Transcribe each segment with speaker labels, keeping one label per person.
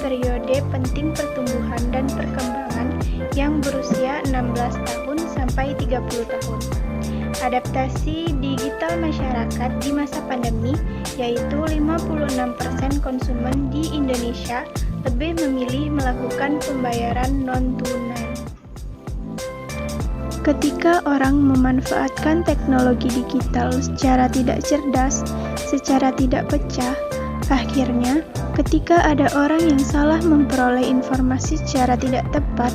Speaker 1: periode penting pertumbuhan dan perkembangan yang berusia 16 tahun sampai 30 tahun. Adaptasi digital masyarakat di masa pandemi, yaitu 56% konsumen di Indonesia lebih memilih melakukan pembayaran non-tunai. Ketika orang memanfaatkan teknologi digital secara tidak cerdas, secara tidak pecah, akhirnya ketika ada orang yang salah memperoleh informasi secara tidak tepat,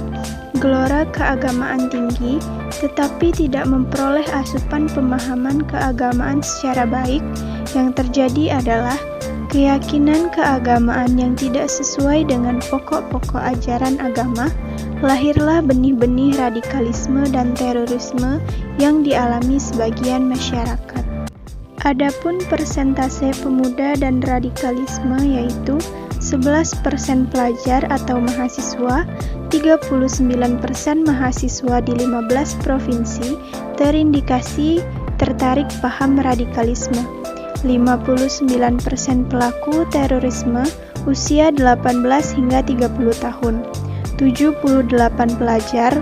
Speaker 1: gelora keagamaan tinggi, tetapi tidak memperoleh asupan pemahaman keagamaan secara baik, yang terjadi adalah keyakinan keagamaan yang tidak sesuai dengan pokok-pokok ajaran agama. Lahirlah benih-benih radikalisme dan terorisme yang dialami sebagian masyarakat. Adapun persentase pemuda dan radikalisme yaitu 11% pelajar atau mahasiswa, 39% mahasiswa di 15 provinsi terindikasi tertarik paham radikalisme. 59% pelaku terorisme usia 18 hingga 30 tahun. 78 pelajar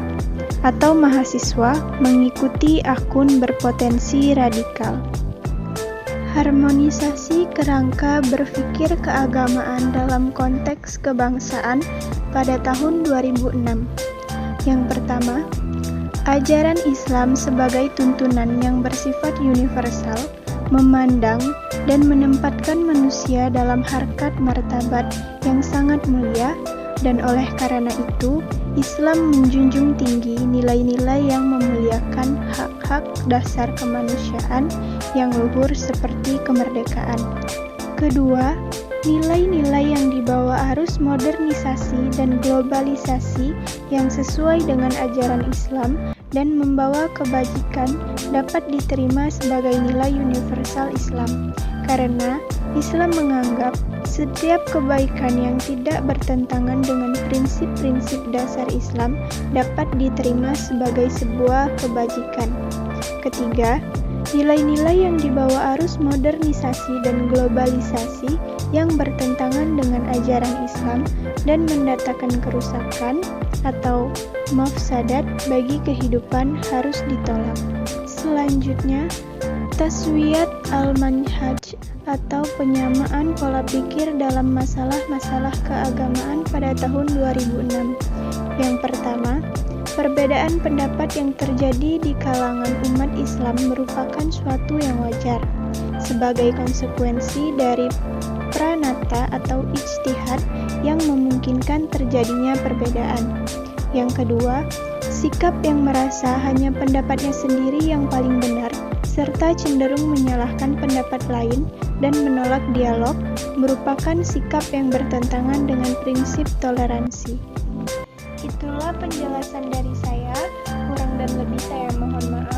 Speaker 1: atau mahasiswa mengikuti akun berpotensi radikal. Harmonisasi kerangka berpikir keagamaan dalam konteks kebangsaan pada tahun 2006. Yang pertama, ajaran Islam sebagai tuntunan yang bersifat universal, memandang dan menempatkan manusia dalam harkat martabat yang sangat mulia, dan oleh karena itu, Islam menjunjung tinggi nilai-nilai yang memuliakan hak-hak dasar kemanusiaan yang luhur seperti kemerdekaan. Kedua, nilai-nilai yang dibawa arus modernisasi dan globalisasi yang sesuai dengan ajaran Islam dan membawa kebajikan dapat diterima sebagai nilai universal Islam, karena Islam menganggap setiap kebaikan yang tidak bertentangan dengan prinsip-prinsip dasar Islam dapat diterima sebagai sebuah kebajikan. Ketiga, nilai-nilai yang dibawa arus modernisasi dan globalisasi yang bertentangan dengan ajaran Islam dan mendatangkan kerusakan atau mafsadat bagi kehidupan harus ditolak. Selanjutnya, taswiyat al-manhaj atau penyamaan pola pikir dalam masalah-masalah keagamaan pada tahun 2006. Yang pertama, perbedaan pendapat yang terjadi di kalangan umat Islam merupakan suatu yang wajar sebagai konsekuensi dari pranata atau ijtihad yang memungkinkan terjadinya perbedaan. Yang kedua, sikap yang merasa hanya pendapatnya sendiri yang paling benar serta cenderung menyalahkan pendapat lain dan menolak dialog merupakan sikap yang bertentangan dengan prinsip toleransi. Itulah penjelasan dari saya, kurang dan lebih saya mohon maaf.